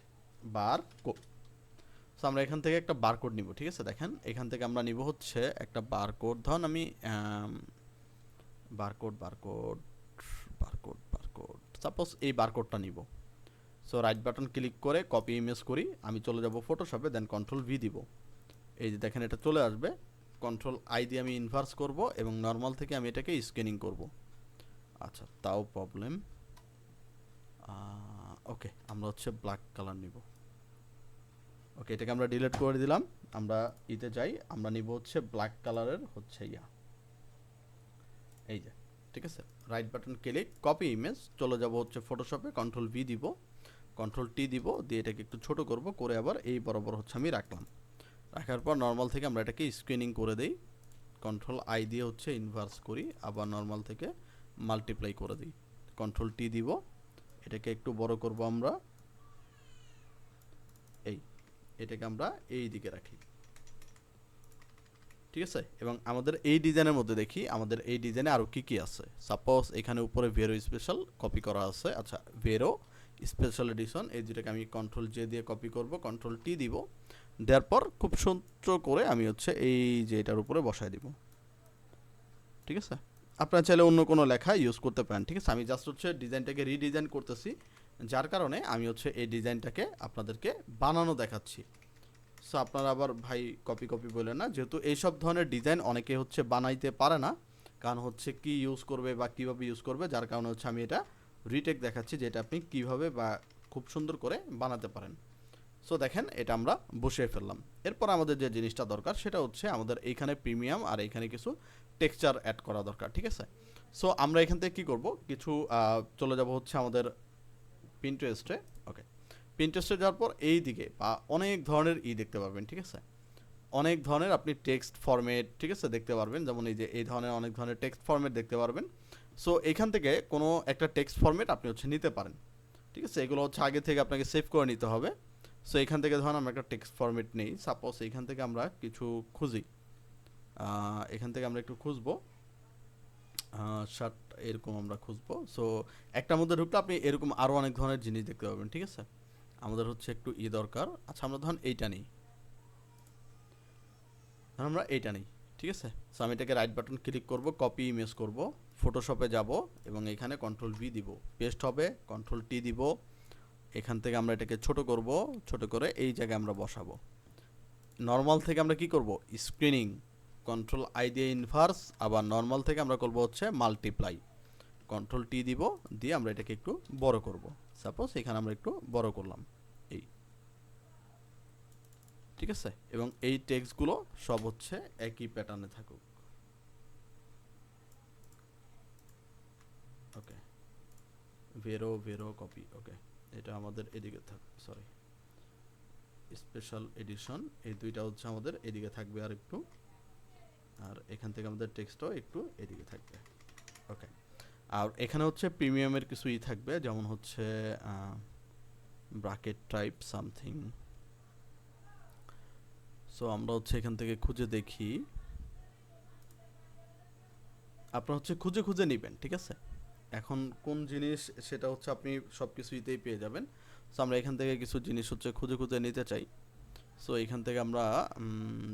বার কোড। সো আমরা এখান থেকে একটা বার কোড নিব, ঠিক আছে, দেখেন এখান থেকে আমরা নিব হচ্ছে একটা বার কোড, ধরুন আমি barcode barcode barcode barcode suppose এই বারকোডটা নিব। সো রাইট বাটন ক্লিক করে কপি ইমেজ করি, আমি চলে যাব ফটোশপে, দেন কন্ট্রোল ভি দিব, এই যে দেখেন এটা চলে আসবে, কন্ট্রোল আই দিয়ে আমি ইনভার্স করব, এবং নর্মাল থেকে আমি এটাকে স্ক্যানিং করব। আচ্ছা তাও প্রবলেম, ওকে, আমরা হচ্ছে ব্ল্যাক কালার নিব, ওকে, এটাকে আমরা ডিলিট করে দিলাম, আমরা ইতে যাই, আমরা নিব হচ্ছে ব্ল্যাক কালারের হচ্ছে এই যে, ঠিক আছে, right button click copy image, চলে যাব হচ্ছে ফটোশপে, কন্ট্রোল ভি দিব, কন্ট্রোল টি দিব, দিয়ে এটাকে একটু ছোট করব, করে আবার এই বরাবর হচ্ছে আমি রাখলাম, রাখার পর নর্মাল থেকে আমরা এটাকে স্ক্রিনিং করে দেই, কন্ট্রোল আই দিয়ে হচ্ছে ইনভার্স করি, আবার নর্মাল থেকে মাল্টিপ্লাই করে দিই, কন্ট্রোল টি দিব, এটাকে একটু বড় করব আমরা, এটাকে আমরা এই দিকে রাখি, ঠিক আছে। এবং আমাদের এই ডিজাইনের মধ্যে দেখি আমাদের এই ডিজাইনে আরও কি কি আছে, সাপোজ এখানে উপরে ভেরো স্পেশাল কপি করা আছে, আচ্ছা ভেরো স্পেশাল এডিশন, এই দুটাকে আমি কন্ট্রোল জে দিয়ে কপি করব, কন্ট্রোল টি দিব, দেওয়ার পর খুব সুন্দর করে আমি হচ্ছে এই যে এটার উপরে বসায় দিব, ঠিক আছে। আপনারা চাইলে অন্য কোনো লেখা ইউজ করতে পারেন, ঠিক আছে, আমি জাস্ট হচ্ছে ডিজাইনটাকে রিডিজাইন করতেছি, যার কারণে আমি হচ্ছে এই ডিজাইনটাকে আপনাদেরকে বানানো দেখাচ্ছি। সো আপনারা আবার ভাই কপি কপি বলেন না, যেহেতু এইসব ধরনের ডিজাইন অনেকে হচ্ছে বানাইতে পারে না, কারণ হচ্ছে কি ইউজ করবে বা কীভাবে ইউজ করবে, যার কারণে হচ্ছে আমি এটা রিটেক দেখাচ্ছি যে এটা আপনি কীভাবে বা খুব সুন্দর করে বানাতে পারেন। সো দেখেন এটা আমরা বসিয়ে ফেললাম। এরপর আমাদের যে জিনিসটা দরকার সেটা হচ্ছে আমাদের এইখানে প্রিমিয়াম আর এইখানে কিছু টেক্সচার অ্যাড করা দরকার, ঠিক আছে। সো আমরা এখান থেকে কী করব, কিছু চলে যাব হচ্ছে আমাদের পিন্টারেস্টে, ওকে, পিন্টারেস্টে যাওয়ার পর এই দিকে বা অনেক ধরনের দেখতে পারবেন, ঠিক আছে, অনেক ধরনের আপনি টেক্সট ফরম্যাট, ঠিক আছে, দেখতে পারবেন, যেমন এই যে এই ধরনের অনেক ধরনের টেক্সট ফরম্যাট দেখতে পারবেন। সো এখান থেকে কোনো একটা টেক্সট ফরম্যাট আপনি হচ্ছে নিতে পারেন, ঠিক আছে, এগুলো হচ্ছে আগে থেকে আপনাকে সেভ করে নিতে হবে। সো এখান থেকে ধরুন আমরা একটা টেক্সট ফরম্যাট নেই, সাপোজ এখান থেকে আমরা কিছু খুঁজি, এখান থেকে আমরা একটু খুঁজবো, শার্ট এরকম আমরা খুঁজবো। সো একটার মধ্যে ঢুকলে আপনি এরকম আরও অনেক ধরনের জিনিস দেখতে পাবেন, ঠিক আছে। আমাদের হচ্ছে একটু দরকার। আচ্ছা আমরা ধরুন এইটা নিই, আমরা এইটা নিই, ঠিক আছে। সো আমি এটাকে রাইট বাটন ক্লিক করব, কপি ইমেজ করব, ফটোশপে যাব এবং এখানে কন্ট্রোল ভি দিব, পেস্ট হবে, কন্ট্রোল টি দিব। এখান থেকে আমরা এটাকে ছোট করব, ছোট করে এই জায়গায় আমরা বসাবো। নর্মাল থেকে আমরা কি করব, স্ক্রিনিং, কন্ট্রোল আই দিয়ে ইনভার্স, আবার নর্মাল থেকে আমরা করব হচ্ছে মাল্টিপ্লাই, কন্ট্রোল টি দিব, দিয়ে আমরা এটাকে একটু বড় করব। সাপোজ এখানে আমরা একটু বড় করলাম, এই, ঠিক আছে। এবং এই টেক্সটগুলো সব হচ্ছে একই প্যাটার্নে থাকুক। ওকে, ভেরো কপি, ওকে, এটা আমাদের এদিকে থাকবে, সরি, স্পেশাল এডিশন, এই দুইটা হচ্ছে আমাদের এদিকে থাকবে আর একটু, আর এখান থেকে আমাদের টেক্সটও একটু এদিকে থাকবে। ওকে, আর এখানে হচ্ছে প্রিমিয়ামের কিছু থাকবে, যেমন হচ্ছে ব্র্যাকেট টাইপ সামথিং। সো আমরা হচ্ছে এখান থেকে খুঁজে দেখি, আপনারা হচ্ছে খুঁজে খুঁজে নেবেন, ঠিক আছে। এখন কোন জিনিস সেটা হচ্ছে আপনি সব কিছুইতেই পেয়ে যাবেন। সো আমরা এখান থেকে কিছু জিনিস হচ্ছে খুঁজে খুঁজে নিতে চাই। সো এখান থেকে আমরা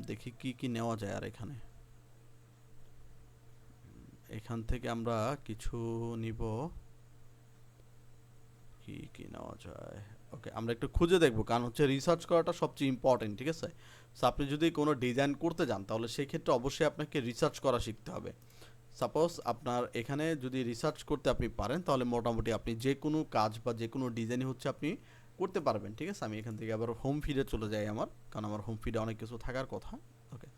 দেখি কি কি নেওয়া যায়। আর এখান থেকে আমরা কিছু নিব, কি কি নেওয়া যায়। ওকে, আমরা একটু খুঁজে দেখব, কারণ হচ্ছে রিসার্চ করাটা সবচেয়ে ইম্পর্টেন্ট, ঠিক আছে। সো আপনি যদি কোনো ডিজাইন করতে যান তাহলে সেই ক্ষেত্রে অবশ্যই আপনাকে রিসার্চ করা শিখতে হবে। সাপোজ আপনার এখানে যদি রিসার্চ করতে আপনি পারেন তাহলে মোটামুটি আপনি যে কোনো কাজ বা যে কোনো ডিজাইনই হচ্ছে আপনি করতে পারবেন, ঠিক আছে। আমি এখান থেকে আবার হোম ফিডে চলে যাই আমার, কারণ আমার হোম ফিডে অনেক কিছু থাকার কথা। ওকে,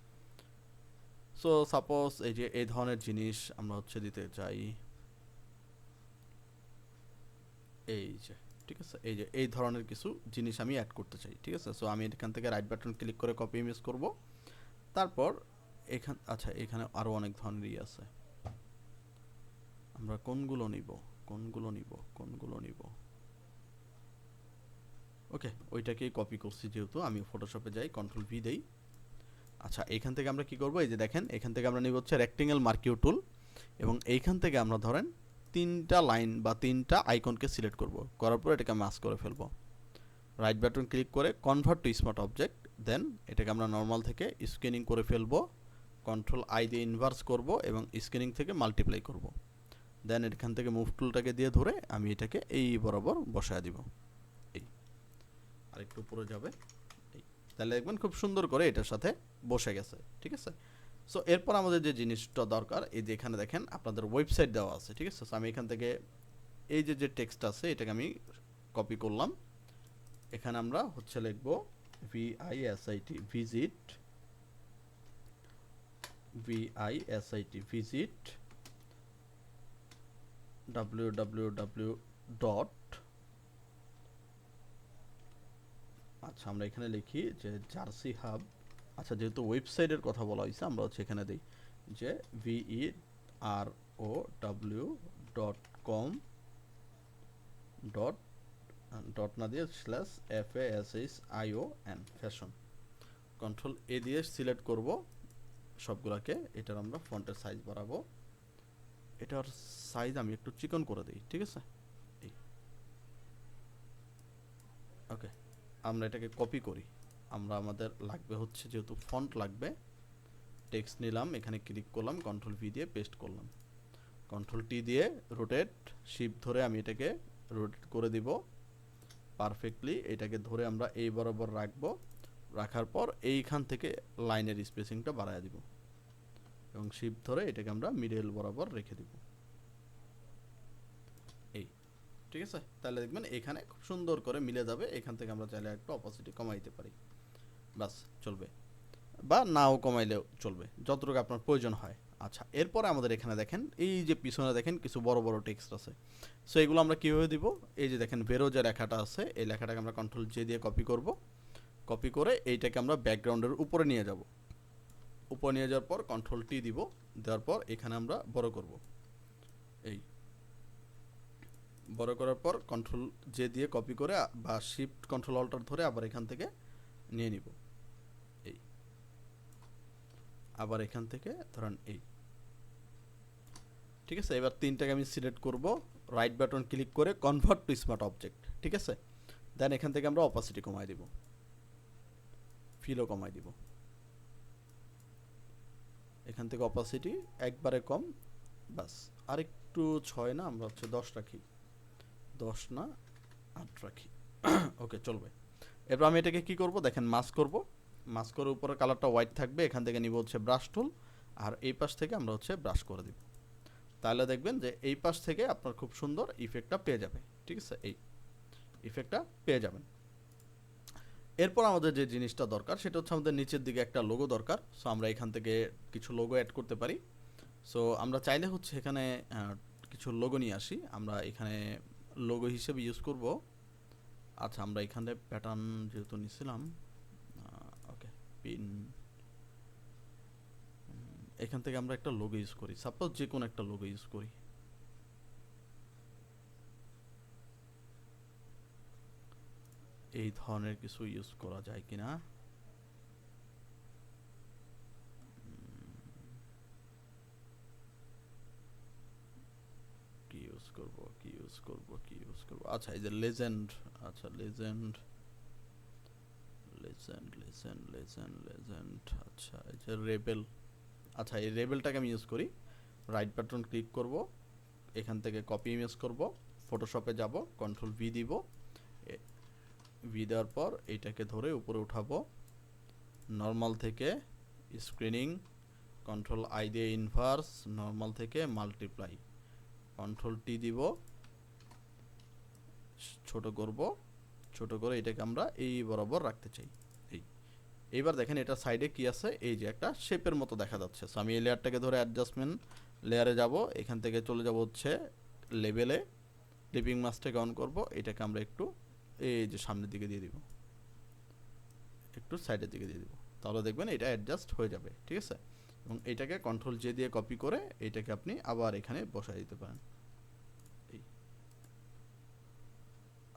সো সাপোজ এই যে এই ধরনের জিনিস আমরা হচ্ছে দিতে চাই, এই যে, ঠিক আছে, এই যে এই ধরনের কিছু জিনিস আমি অ্যাড করতে চাই, ঠিক আছে। সো আমি এখান থেকে রাইট বাটন ক্লিক করে কপি ইমেজ করব, তারপর আচ্ছা এখানে আরও অনেক ধরনেরই আছে, আমরা কোনগুলো নিব, কোনগুলো নিব। ওকে, ওইটাকেই কপি করছি, যেহেতু আমি ফটোশপে যাই, কন্ট্রোল ভি দেই। আচ্ছা এখান থেকে আমরা কি করব, এই যে দেখেন এখান থেকে আমরা নিব হচ্ছে রেক্টেঙ্গেল মার্কিউ টুল, এবং এইখান থেকে আমরা ধরেন তিনটা লাইন বা তিনটা আইকনকে সিলেক্ট করব, করার পর এটাকে মাস্ক করে ফেলব। রাইট বাটন ক্লিক করে কনভার্ট টু স্মার্ট অবজেক্ট, দেন এটাকে আমরা নর্মাল থেকে স্ক্যানিং করে ফেলব, কন্ট্রোল আই দিয়ে ইনভার্স করব এবং স্ক্যানিং থেকে মাল্টিপ্লাই করব। দেন এখান থেকে মুভ টুলটাকে দিয়ে ধরে আমি এটাকে এই বরাবর বসায় দিব, এই, আরেকটু উপরে যাবে, এই, তাহলে দেখবেন খুব সুন্দর করে এটার সাথে বসে গেছে, ঠিক আছে। সো এরপর আমাদের যে জিনিসটা দরকার, এই যে এখানে দেখেন আপনাদের ওয়েবসাইট দেওয়া আছে, ঠিক আছে। সো আমি এখান থেকে এই যে টেক্সট আছে এটাকে আমি কপি করলাম, এখানে আমরা হচ্ছে লিখব ভিআইএসআইটি, ভিজিট www ডট, আচ্ছা আমরা এখানে লিখি যে জার্সি হাব। আচ্ছা যেহেতু ওয়েবসাইটের কথা বলা হয়েছে আমরা হচ্ছে এখানে দিই যে VEROW.com ডট, ডট না দিয়ে স্ল্যাশ FASHION, ফ্যাশন। কন্ট্রোল এ দিয়ে সিলেক্ট করব সবগুলাকে, এটার আমরা ফন্টের সাইজ বাড়াবো, এটার সাইজ আমি একটু চিকন করে দিই, ঠিক আছে। এই, ওকে, আমরা এটাকে কপি করি, আমাদের লাগবে হচ্ছে যেহেতু ফন্ট লাগবে, টেক্সট নিলাম, এখানে ক্লিক করলাম, কন্ট্রোল ভি দিয়ে পেস্ট করলাম, কন্ট্রোল টি দিয়ে রোটেট, শিফট ধরে আমি এটাকে রোটেট করে দিব পারফেক্টলি। এটাকে ধরে আমরা এই বরাবর রাখবো, রাখার পর এইখান থেকে লাইনের স্পেসিংটা বাড়ায় দিব এবং শিফট ধরে এটাকে আমরা মিডল বরাবর রেখে দিব, এই, ঠিক আছে। তাহলে দেখবেন এখানে খুব সুন্দর করে মিলে যাবে। এখান থেকে আমরা চাইলে একটু অপোসিটি কমাইতে পারি, বাস চলবে, বা নাও কমাইলেও চলবে, যতটুকু আপনার প্রয়োজন হয়। আচ্ছা এরপরে আমাদের এখানে দেখেন এই যে পিছনে দেখেন কিছু বড় বড় টেক্সট আছে। সো এগুলো আমরা কীভাবে দিব, এই যে দেখেন ভেরো যে লেখাটা আছে এই লেখাটাকে আমরা কন্ট্রোল জে দিয়ে কপি করব, কপি করে এইটাকে আমরা ব্যাকগ্রাউন্ডের উপরে নিয়ে যাব, উপরে নিয়ে যাওয়ার পর কন্ট্রোল টি দিব, দেওয়ার পর এখানে আমরা বড় করব, এই, বড় করার পর কন্ট্রোল জে দিয়ে কপি করে বা শিফট কন্ট্রোল অল্টার ধরে আবার এখান থেকে নিয়ে নিব, এই, আবার এখান থেকে ধরেন এই, ঠিক আছে। এবার তিনটাকে আমি সিলেক্ট করব, রাইট বাটন ক্লিক করে কনভার্ট টু স্মার্ট অবজেক্ট, ঠিক আছে। দেন এখান থেকে আমরা অপাসিটি কমাই দিব, ফিলও কমাই দিব। এখান থেকে অপাসিটি একবারে কম, বাস। আর একটু 6 না, আমরা হচ্ছে 10 রাখি, 10 না 8 রাখি। ওকে, চলবে। এরপর আমি এটাকে কি করব, দেখেন মাস্ক করব। মাস্ক করে উপরে কালারটা হোয়াইট থাকবে, এখান থেকে নিব হচ্ছে ব্রাশ টুল, আর এই পাশ থেকে আমরা হচ্ছে ব্রাশ করে দিব। তাহলে দেখবেন যে এই পাশ থেকে আপনার খুব সুন্দর ইফেক্টটা পেয়ে যাবে। ঠিক আছে, এই ইফেক্টটা পেয়ে যাবেন। এরপর আমাদের যে জিনিসটা দরকার সেটা হচ্ছে আমাদের নিচের দিকে একটা লোগো দরকার। সো আমরা এখান থেকে কিছু লোগো অ্যাড করতে পারি। সো আমরা চাইলে হচ্ছে এখানে কিছু লোগো নিয়ে আসি। আমরা এখানে লোগো হিসেবে ইউজ করব। আচ্ছা, আমরা এখানে প্যাটার্ন যেহেতু নিছিলাম, ওকে, পিন, এখান থেকে আমরা একটা লোগো ইউজ করি। সাপোজ যে কোনো একটা লোগো ইউজ করি। এই ধরনের কিছু ইউজ করা যায় কিনা, কি ইউজ করব, কি ইউজ করব, কি ইউজ করব। আচ্ছা, এই যে লেজেন্ড, আচ্ছা legend, legend, legend, legend, legend, আচ্ছা এই যে রেবেল। আচ্ছা, এই রেবেলটাকে আমি ইউজ করি। রাইট বাটন ক্লিক করব, এখান থেকে কপি ইমেজ করব, ফটোশপে যাব, কন্ট্রোল ভি দিব, ভি দেওয়ার পর এইটাকে ধরে উপরে উঠাবো, নর্মাল থেকে স্ক্রিনিং, কন্ট্রোল আই দিয়ে ইনভার্স, নর্মাল থেকে মাল্টিপ্লাই, কন্ট্রোল টি দিব, ছোট করব, ছোট করে এটাকে আমরা এই বরাবর রাখতে চাই। এইবার দেখেন এটা সাইডে কি আছে, এই যে একটা শেপের মতো দেখা যাচ্ছে। সো আমি এই লেয়ারটাকে ধরে অ্যাডজাস্টমেন্ট লেয়ারে যাব, এখান থেকে চলে যাব হচ্ছে লেভেলে, ক্লিপিং মাস্কটাকে অন করব, এটাকে আমরা একটু এই যে সামনের দিকে দিয়ে দিব, একটু সাইডের দিকে দিয়ে দিব, তাহলে দেখবেন এটা অ্যাডজাস্ট হয়ে যাবে। ঠিক আছে, এবং এটাকে কন্ট্রোল জে দিয়ে কপি করে এটাকে আপনি আবার এখানে বসাই দিতে পারেন। এই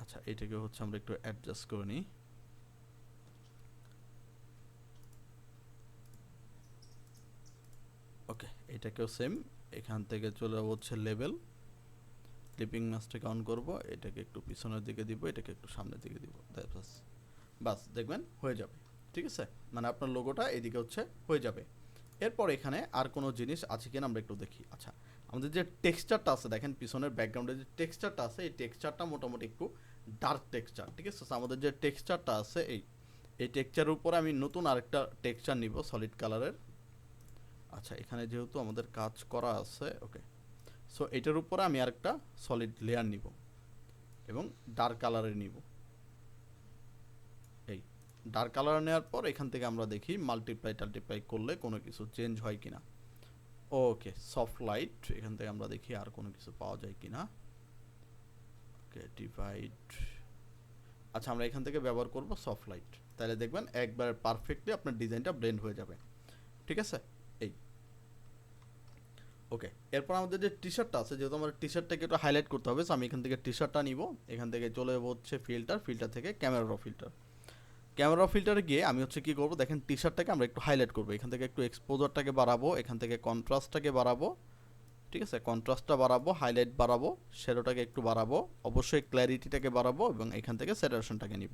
আচ্ছা, এটাকে হচ্ছে আমরা একটু অ্যাডজাস্ট করে নিই। ওকে, এটাকেও সেম, এখান থেকে চলে যাবো হচ্ছে লেভেল, ক্লিপিং মাস্কটাকে অন করব, এটাকে একটু পিছনের দিকে দিব, এটাকে একটু সামনের দিকে দিব, বাস দেখবেন হয়ে যাবে। ঠিক আছে, মানে আপনার লোগোটা এদিকে হচ্ছে হয়ে যাবে। এরপর এখানে আর কোনো জিনিস আছে কিনা আমরা একটু দেখি। আচ্ছা, আমাদের যে টেক্সচারটা আছে, দেখেন পিছনের ব্যাকগ্রাউন্ডে যে টেক্সচারটা আছে, এই টেক্সচারটা মোটামুটি একটু ডার্ক টেক্সচার। ঠিক আছে, আমাদের যে টেক্সচারটা আছে এই টেক্সচারের উপরে আমি নতুন আরেকটা টেক্সচার নিব সলিড কালারের। আচ্ছা, এখানে যেহেতু আমাদের কাজ করা আছে, ওকে, সো এটার উপরে আমি আরেকটা সলিড লেয়ার নিব এবং ডার্ক কালারের নিব। এই ডার্ক কালার নেওয়ার পর এখান থেকে আমরা দেখি মাল্টিপ্লাই করলে কোনো কিছু চেঞ্জ হয় কিনা। ওকে, সফট লাইট, এখান থেকে আমরা দেখি আর কোনো কিছু পাওয়া যায় কিনা। ওকে, ডিভাইড, আচ্ছা আমরা এখান থেকে ব্যবহার করব সফট লাইট, তাহলে দেখবেন একবার পারফেক্টলি আপনার ডিজাইনটা ব্লেন্ড হয়ে যাবে। ঠিক আছে, এই ওকে। এরপর আমাদের যে টি শার্টটা আছে, যেহেতু আমার টি শার্টটাকে একটু হাইলাইট করতে হবে, সো আমি এখান থেকে টি শার্টটা নিব, এখান থেকে চলে যাবো হচ্ছে ফিল্টার থেকে ক্যামেরা ফিল্টারে গিয়ে আমি হচ্ছে কি করব, দেখেন টি শার্টটাকে আমরা একটু হাইলাইট করব, এখান থেকে একটু এক্সপোজারটাকে বাড়াবো, এখান থেকে কন্ট্রাস্টটাকে বাড়াবো। ঠিক আছে, কন্ট্রাস্টটা বাড়াবো, হাইলাইট বাড়াবো, শ্যাডোটাকে একটু বাড়াবো, অবশ্যই ক্ল্যারিটিটাকে বাড়াবো এবং এখান থেকে স্যাচুরেশনটাকে নিব।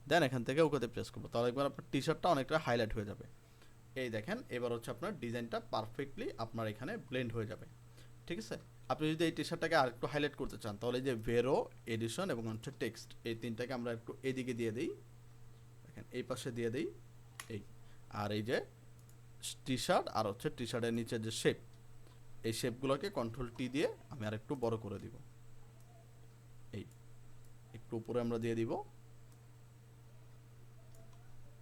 দেন এখান থেকে ওকেতে প্রেস করবো, তাহলে একবার আপনার টি শার্টটা অনেকটা হাইলাইট হয়ে যাবে। এই দেখেন, এবার হচ্ছে আপনার ডিজাইনটা পারফেক্টলি আপনার এখানে ব্লেন্ড হয়ে যাবে। ঠিক আছে, আপনি যদি এই টি শার্টটাকে আর একটু হাইলাইট করতে চান, তাহলে এই যে ভেরো, এডিশন এবং হচ্ছে টেক্সট, এই তিনটাকে আমরা একটু এদিকে দিয়ে দিই, দেখেন এই পাশে দিয়ে দিই, এই আর এই যে টি শার্ট আর হচ্ছে টি শার্টের নিচে যে শেপ, এই শেপগুলোকে কন্ট্রোল টি দিয়ে আমি আর একটু বড় করে দিব, এই একটু উপরে আমরা দিয়ে দিব।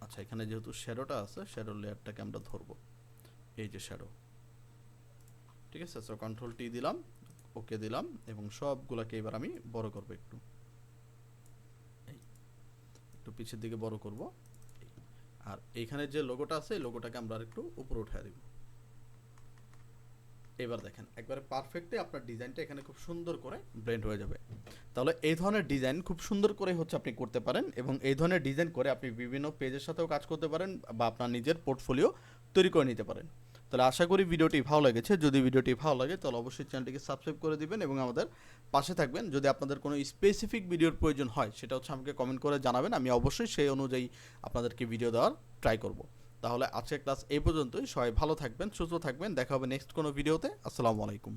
আচ্ছা, এখানে যেহেতু শ্যাডোটা আছে, শ্যাডো লেয়ারটাকে আমরা ধরবো, এই যে শ্যাডো। ঠিক আছে, সো কন্ট্রোল টি দিলাম, ওকে দিলাম এবং সবগুলোকে এবার আমি বড় করব, একটু এই একটু পিছের দিকে বড় করব। আর এইখানে যে লোগোটা আছে, এই লোগোটাকে আমরা আর একটু উপরে উঠিয়ে দিব। এবার দেখেন একবারে পারফেক্টলি আপনার ডিজাইনটা এখানে খুব সুন্দর করে ব্লেন্ড হয়ে যাবে। তাহলে এই ধরনের ডিজাইন খুব সুন্দর করে হচ্ছে আপনি করতে পারেন এবং এই ধরনের ডিজাইন করে আপনি বিভিন্ন পেজের সাথেও কাজ করতে পারেন বা আপনার নিজের পোর্টফোলিও তৈরি করে নিতে পারেন। তাহলে আশা করি ভিডিওটি ভালো লেগেছে। যদি ভিডিওটি ভালো লাগে তাহলে অবশ্যই চ্যানেলটিকে সাবস্ক্রাইব করে দিবেন এবং আমাদের পাশে থাকবেন। যদি আপনাদের কোনো স্পেসিফিক ভিডিওর প্রয়োজন হয় সেটা হচ্ছে আমাকে কমেন্ট করে জানাবেন, আমি অবশ্যই সেই অনুযায়ী আপনাদেরকে ভিডিও দেওয়ার ট্রাই করব। তাহলে আজকের ক্লাস এই পর্যন্তই। সবাই ভালো থাকবেন, সুস্থ থাকবেন, দেখা হবে নেক্সট কোনো ভিডিওতে। আসসালামু আলাইকুম।